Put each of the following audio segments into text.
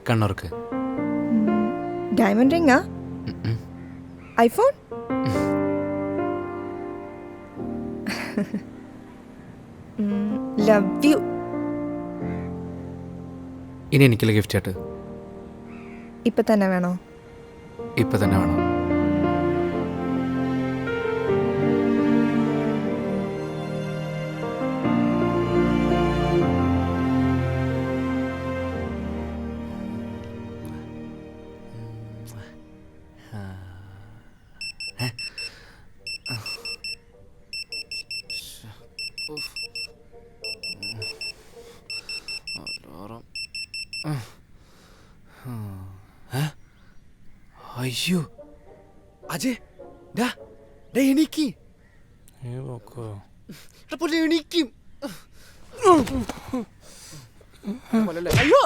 കണ്ണൂർക്ക്. Diamond റിംഗാ? IPhone? Love you. ഇനി എനിക്കുള്ള gift ആയിട്ട് ഇപ്പൊ തന്നെ വേണോ? ഇപ്പം തന്നെ വേണം. അയ്യോ അജയ്, എനിക്ക് എണീക്കും. അയ്യോ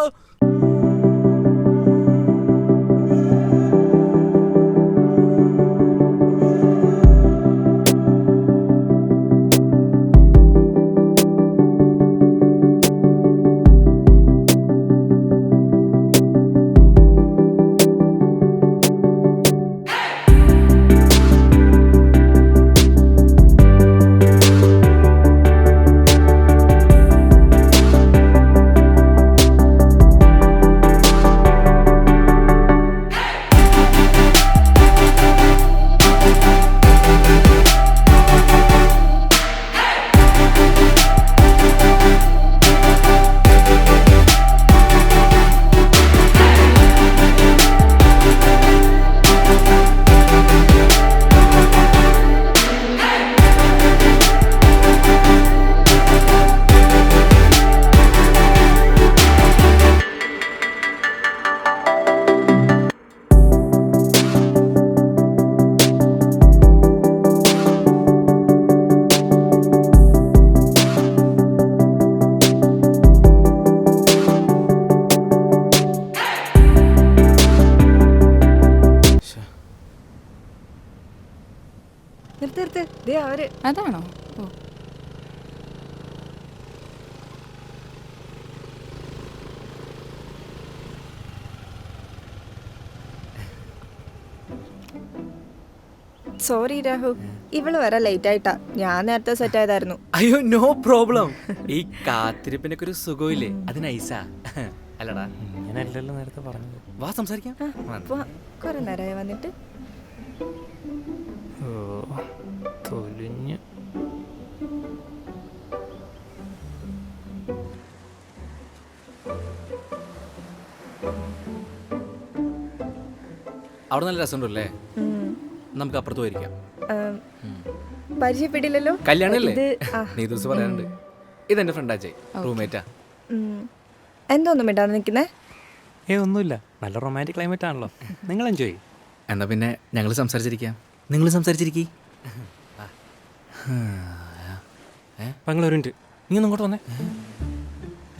നിർത്ത്. ദേ അവര്. അതാണോ? ഓ, സോറി രാഹു, ഇവള് വരെ ലേറ്റ് ആയിട്ടാ. ഞാൻ നേരത്തെ സെറ്റ് ആയതായിരുന്നു. അയ്യോ നോ പ്രോബ്ലം. ഈ കാത്തിരിപ്പിനൊക്കെ ഒരു സുഖമില്ലേ, അത് നൈസാ അല്ലടാ. ഞാനല്ലല്ലോ നേരത്തെ പറഞ്ഞത്. വാ സംസാരിക്കാം. കൊറേ നേരമായി വന്നിട്ട്. ഓ തൊലിഞ്ഞ്. അവിടെ നല്ല രസമുണ്ടല്ലേ? നമുക്ക് അപ്പുറത്ത് പോയിരിക്കാം. പരിചയപ്പെടില്ലല്ലോ. കല്യാണല്ലേ? ഇത് നീ ദിവസം പറയാനുണ്ട്. ഇതെന്റെ ഫ്രണ്ടാ അജയ്, റൂംമേറ്റാ. എന്തോന്നും മിണ്ടാന്ന് നിൽക്കുന്നേ? ഒന്നുമില്ല, നല്ല റൊമാൻറ്റിക് ക്ലൈമറ്റ് ആണല്ലോ. നിങ്ങൾ എൻജോയ്. എന്നാ പിന്നെ ഞങ്ങൾ സംസാരിച്ചിരിക്കാം. നിങ്ങൾ സംസാരിച്ചിരിക്കേ. പങ്ങൾ ഒരു മിനിറ്റ്, നീ ഒന്ന് ഇങ്ങോട്ട് വന്നേ.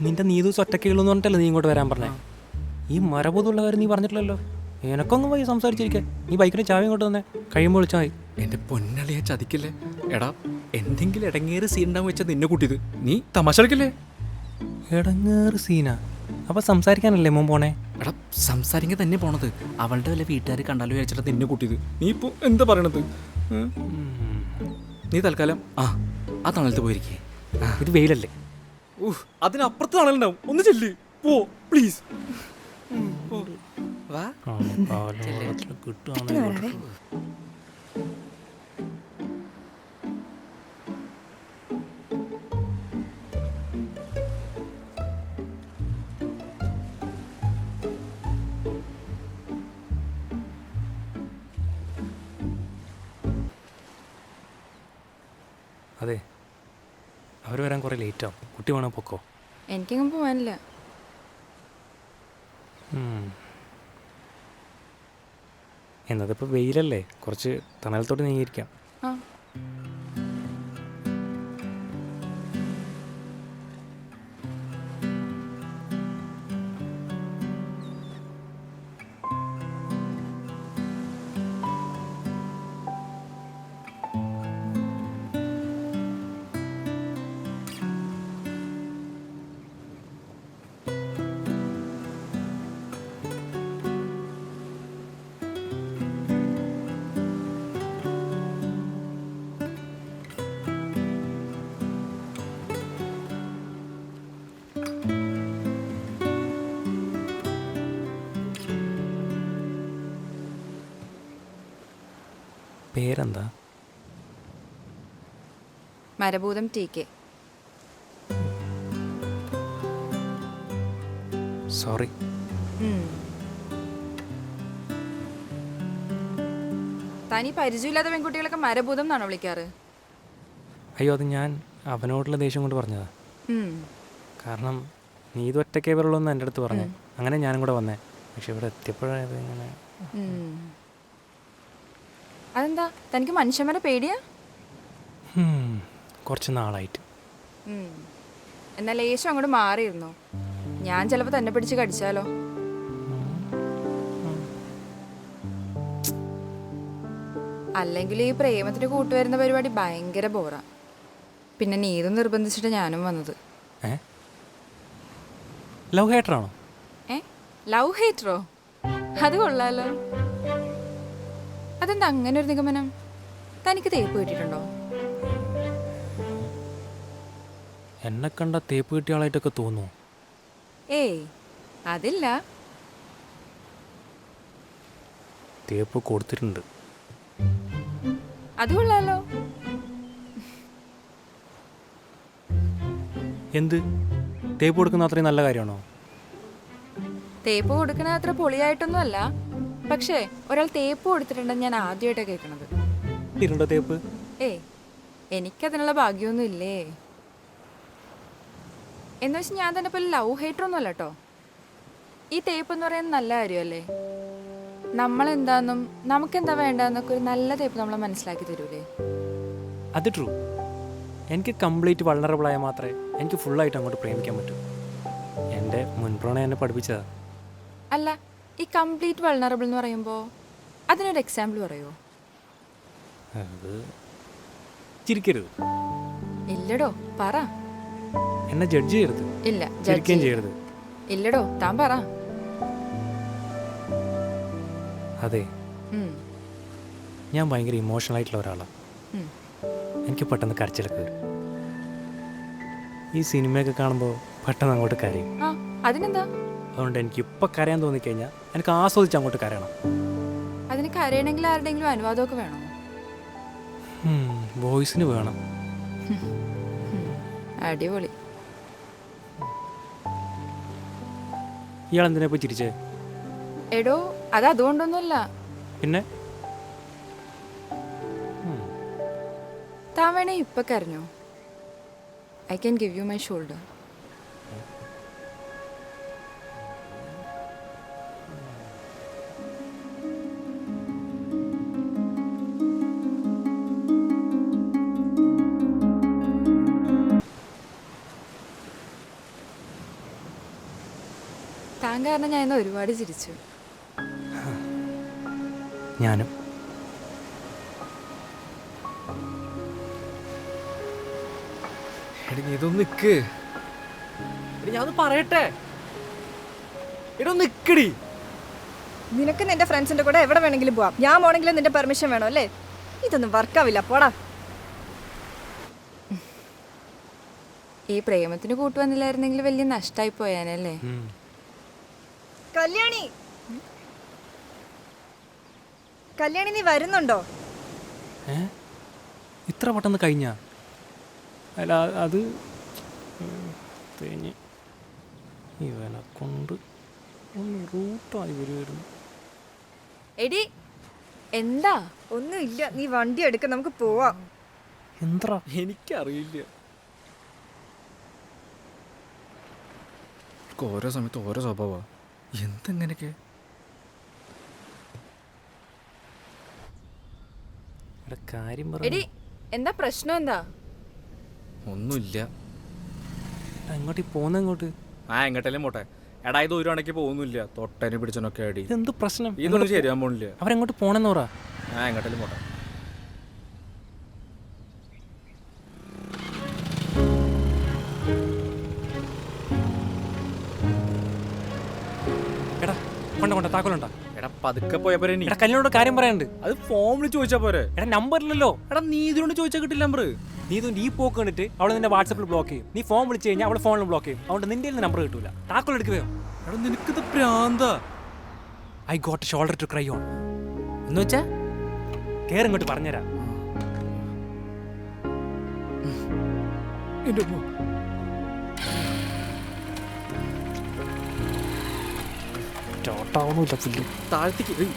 നിന്റെ നീ ദിവസം ഒറ്റക്കുള്ളൂ പറഞ്ഞിട്ടല്ലേ നീ ഇങ്ങോട്ട് വരാൻ പറഞ്ഞേ? ഈ മരബോധമുള്ള കാര്യം നീ പറഞ്ഞിട്ടില്ലല്ലോ. എനക്കൊന്നും പോയി സംസാരിച്ചിരിക്കേ. നീ ബൈക്കിന് ചാവി ഇങ്ങോട്ട് വന്നേ, കഴിയുമ്പോൾ വിളിച്ചാൽ മതി. എന്റെ പൊന്നളിയെ ചതിക്കല്ലേ. എടാ എന്തെങ്കിലും ഇടങ്ങേറ് സീൻ ഉണ്ടാവും വെച്ചാൽ നിന്നെ കൂട്ടിയത്. നീ തമാശ കളിക്കല്ലേ? ഇടങ്ങേറ് സീനാ? അപ്പൊ സംസാരിക്കാനല്ലേ മോൻ പോണേ? എടാ സംസാരിക്കാൻ തന്നെ പോണത്. അവളുടെ വല്ല വീട്ടുകാർ കണ്ടാലും വിചാരിച്ചിട്ട് നിന്നെ കൂട്ടിയത്. നീ ഇപ്പൊ എന്താ പറയണത്? നീ തൽക്കാലം ആ തണലത്ത് പോയിരിക്കേ. ഇത് വെയിലല്ലേ? അതിനപ്പുറത്ത് തണലുണ്ടാവും. ഒന്ന് ചെല്ല്, പോ പ്ലീസ്. വാ. കിട്ടുവാണ്. അതെ, അവർ വരാൻ കുറേ ലേറ്റാവും. കുട്ടി വേണോ പൊക്കോ? എനിക്കെങ്ങും പോവാനില്ല. എന്നതിപ്പോൾ വെയിലല്ലേ, കുറച്ച് തണലത്തോട്ട് നീങ്ങിയിരിക്കാം. ആ, പേരെന്താ? മരഭൂതം TK. സോറി. തനി പരിചയമില്ലാത്ത പെൺകുട്ടികളൊക്കെ മരഭൂതം എന്നാണോ വിളിക്കാറ്? അയ്യോ, അത് ഞാൻ അവനോടുള്ള ദേഷ്യം കൊണ്ട് പറഞ്ഞതാ. കാരണം നീ ഇത് ഒറ്റയ്ക്കേ വരുള്ളൂ എന്ന് എൻ്റെ അടുത്ത് പറഞ്ഞു. അങ്ങനെ ഞാനും കൂടെ വന്നേ. പക്ഷെ ഇവിടെ എത്തിയപ്പോഴത് ഇങ്ങനെ. അതെന്താ, തനിക്ക് മനുഷ്യന്മാരെ പേടിയാ? കുറച്ച് നാളായിട്ട്. എന്നാൽ ലേശം അങ്ങോട്ട് മാറിയിരുന്നു. ഞാൻ ചിലപ്പോൾ തന്നെ പിടിച്ച് കടിച്ചാലോ? അല്ലെങ്കിൽ ഈ പ്രേമത്തിന് കൂട്ടുവരുന്ന പരിപാടി ഭയങ്കര ബോറാ. പിന്നെ നീതും നിർബന്ധിച്ചിട്ട് ഞാനും വന്നത്. ലവ് ഹേറ്ററാണോ? ലവ് ഹേറ്ററോ? അത് കൊള്ളാലോ. അതെന്താ അങ്ങനെ ഒരു നിഗമനം? തനിക്ക് തേപ്പ് കിട്ടിയിട്ടുണ്ടോ? എന്നെ കണ്ട തേപ്പ് കിട്ടിയ ആളായിട്ടൊക്കെ തോന്നുന്നു. ഏയ്, അതില്ല. തേപ്പ് കൊടുത്തിട്ടുണ്ട്. അത് കൊള്ളാലോ. എന്ത്? തേപ്പ് കൊടുക്കുന്ന അത്രയും നല്ല കാര്യമാണോ? തേപ്പ് കൊടുക്കണ അത്ര പൊളിയായിട്ടൊന്നും അല്ല. പക്ഷേ ഒരാൾ തേപ്പ് കൊടുത്തിട്ടുണ്ടെന്ന് ഞാൻ ആദ്യമായിട്ടാണ് കേൾക്കണത്. ഇരുണ്ടോ തേപ്പ്? ഏയ്, എനിക്കതിനുള്ള ഭാഗ്യമൊന്നും ഇല്ലേ. എന്ന് വെച്ചാൽ ഞാൻ തന്നെ പോലെ ലവ് ഹേറ്റർ ഒന്നും അല്ല കേട്ടോ. ഈ തേപ്പ് എന്ന് പറയുന്നത് നല്ല കാര്യമല്ലേ? നമ്മളെന്താന്നും നമുക്കെന്താ വേണ്ടെന്നൊക്കെ ഒരു നല്ല തേപ്പ് നമ്മളെ മനസ്സിലാക്കി തരൂലേ? അത് ട്രൂ. എനിക്ക് കംപ്ലീറ്റ് വൾണറബിളായ മാത്രമേ എനിക്ക് ഫുള്ളായിട്ട് അങ്ങോട്ട് പ്രേമിക്കാൻ പറ്റൂ. എൻ്റെ മുൻപ്രണയം എന്നെ പഠിപ്പിച്ചതാ. അല്ല, ഈ കംപ്ലീറ്റ് വൾണറബിൾ എന്ന് പറയുമ്പോൾ അതിനൊരു എക്സാമ്പിൾ പറയുമോ? അത് ചിരിക്കരുത്. ഇല്ലടോ, പറ. എന്നെ ജഡ്ജ് ചെയ്യരുത്. ഇല്ല, ചിരിക്കുകയും ചെയ്യരുത്. ഇല്ലടോ, താൻ പറ. അതെ, ഞാൻ ഭയങ്കര ഇമോഷണൽ ആയിട്ടുള്ള ഒരാളാണ്. എനിക്ക് പെട്ടെന്ന് കരച്ചിലൊക്കെ വരും. ഈ സിനിമയൊക്കെ കാണുമ്പോൾ പെട്ടെന്ന് അങ്ങോട്ട് കരയും. അതിനെന്താ? അതുകൊണ്ട് എനിക്ക് ഇപ്പം കരയാൻ തോന്നിക്കഴിഞ്ഞാൽ എനിക്ക് ആസ്വദിച്ച് അങ്ങോട്ട് കരയണം. അതിന് കരയണമെങ്കിൽ ആരുടെയെങ്കിലും അനുവാദമൊക്കെ വേണോ? വോയിസിന് വേണം. അടിപൊളി. ഇയാൾ എന്തിനാ ഇപ്പോൾ ചിരിച്ചേ? എടോ, അത് അതുകൊണ്ടൊന്നുമല്ല. പിന്നെ താൻ വേണേ ഇപ്പൊ കരഞ്ഞോ? I can give you my shoulder. താൻ കാരണം ഞാൻ ഇന്ന് ഒരുപാട് ചിരിച്ചു. ഞാനും. ഇതൊന്ന് നിക്ക്. ഞാനൊന്ന് പറയട്ടെ. നിക്കടി. നിനക്ക് നിന്റെ ഫ്രണ്ട്സിന്റെ കൂടെ എവിടെ വേണമെങ്കിലും പോവാം. ഞാൻ പോണെങ്കിലും നിന്റെ പെർമിഷൻ വേണം അല്ലേ? ഇതൊന്നും വർക്കാവില്ല, പോടാ. ഈ പ്രേമത്തിന് കൂട്ടുവന്നില്ലായിരുന്നെങ്കിൽ വലിയ നഷ്ടമായി പോയാനല്ലേ? കല്യാണി, കല്യാണി നീ വരുന്നുണ്ടോ? ഇത്ര പെട്ടെന്ന് കഴിഞ്ഞാ? അല്ല, അത് തേഞ്ഞ് ഇവനെ കൊണ്ട് ഒന്ന് റൂട്ടായി വരുമായിരുന്നു. എടി, എന്താ? ഒന്നുമില്ല, നീ വണ്ടി എടുക്ക, നമുക്ക് പോവാം. എന്താ? എനിക്കറിയില്ല. ഓരോ സമയത്ത് ഓരോ സ്വഭാവ. എന്തെങ്ങനെയൊക്കെ? കാര്യം എടി, എന്താ പ്രശ്നം? എന്താ? ഒന്നുമില്ല. എങ്ങോട്ട് പോന്ന? എങ്ങോട്ട്? എങ്ങോട്ടല്ലേ പോട്ടെ. എടാ, ഇത് ഒരു അണയ്ക്ക് പോകുന്നില്ല. തൊട്ടനെ പിടിച്ചനൊക്കെ അടി. ഇതെന്ത് പ്രശ്നം? ഇതൊന്നും ശരിയാൻ പോണില്ല. അവരെങ്ങോട്ട് പോണെന്ന് പറ. എങ്ങോട്ടല്ലേ പോട്ടെ. എടാ, കൊണ്ട താക്കോലുണ്ടാ. എടാ, പതുക്കെ പോയപ്പോ എടാ, കല്യാണോട് കാര്യം പറയാനുണ്ട്. അത് ഫോമിൽ ചോദിച്ചാ പോരെ? എടാ, നമ്പറില്ലല്ലോ. എടാ, നീ ഇതിനോട് ചോദിച്ചാൽ കിട്ടില്ല നമ്പർ. നീ ഈ പോക്ക് കണ്ടിട്ട് അവളെ നിന്റെ വാട്സപ്പിൽ ബ്ലോക്ക് ചെയ്യും. നീ ഫോൺ വിളിച്ചു കഴിഞ്ഞാൽ അവളെ ഫോണിൽ ബ്ലോക്ക് ചെയ്യും. അതുകൊണ്ട് നിന്റെ നമ്പർ കിട്ടൂല. താക്കോൽ എടുക്കുകയോ? എടാ, നിനക്കിത് പ്രാന്താ. I got shoulder to cry on. എന്ന് വെച്ചാ കേറിങ്ങോട്ട് പറഞ്ഞുതരാം. എൻ്റെ അമ്മ. ചോട്ടാവുന്നില്ല പുല്ല്. താഴത്തേക്ക് ഏയ്,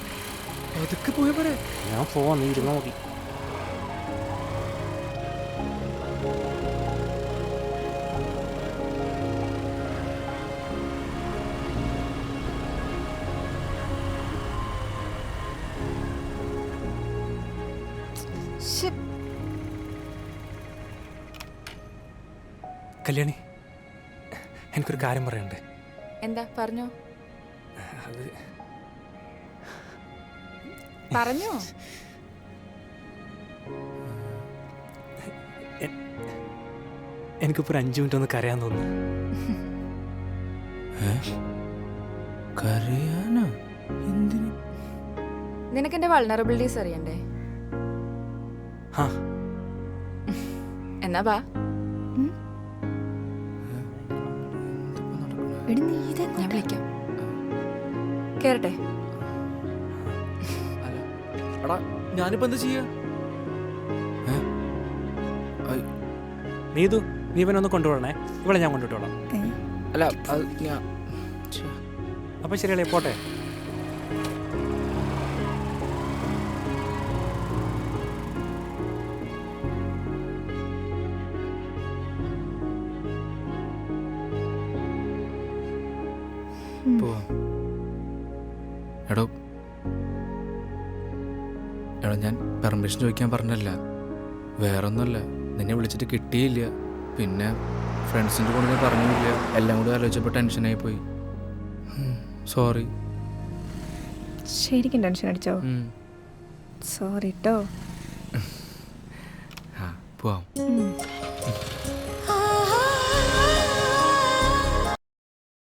പതുക്കെ പോയാ പോരെ. ഞാൻ പോവാം, നീ ഇരുന്നാ മതി. ശ്ശെ, കല്യാണി, എനിക്കൊരു കാര്യം പറയണ്ടേ. എന്താ പറഞ്ഞോ അത് പറഞ്ഞോ. എനിക്കിപ്പോൾ ഒരു 5 മിനിറ്റ് ഒന്ന് കരയാൻ തോന്നുന്നു. കരയാനാ? എന്തിന്? നിനക്ക് എൻ്റെ വൾണറബിലിറ്റീസ് അറിയണ്ടേ? ആ, എന്നാ വാ, എടി നീ ഞാൻ ഇതെങ്ങോട്ടാ? വിളിക്കാം. കേറട്ടെ? അല്ല, എടാ ഞാനിപ്പോ എന്താ ചെയ്യാ? നീതു, നീ ഇവനൊന്ന് കൊണ്ടുപോകണേ. ഇവിടെ ഞാൻ കൊണ്ടുവിട്ടോളാം. അല്ല അത് ഞാൻ അപ്പം ശരിയല്ലേ, പോട്ടെ. പോവാം. എടോ എടാ, ഞാൻ പെർമിഷൻ ചോദിക്കാൻ പറഞ്ഞല്ല, വേറൊന്നുമല്ല. നിന്നെ വിളിച്ചിട്ട് കിട്ടിയില്ല, പിന്നെ ഫ്രണ്ട്സിൻ്റെ കൂടെ പറഞ്ഞില്ല, എല്ലാം കൂടി ആലോചിച്ചപ്പോൾ ടെൻഷനായി പോയി. സോറി. ശരിക്കും ടെൻഷൻ അടിച്ചോ? സോറി കേട്ടോ. ആ പോവാം.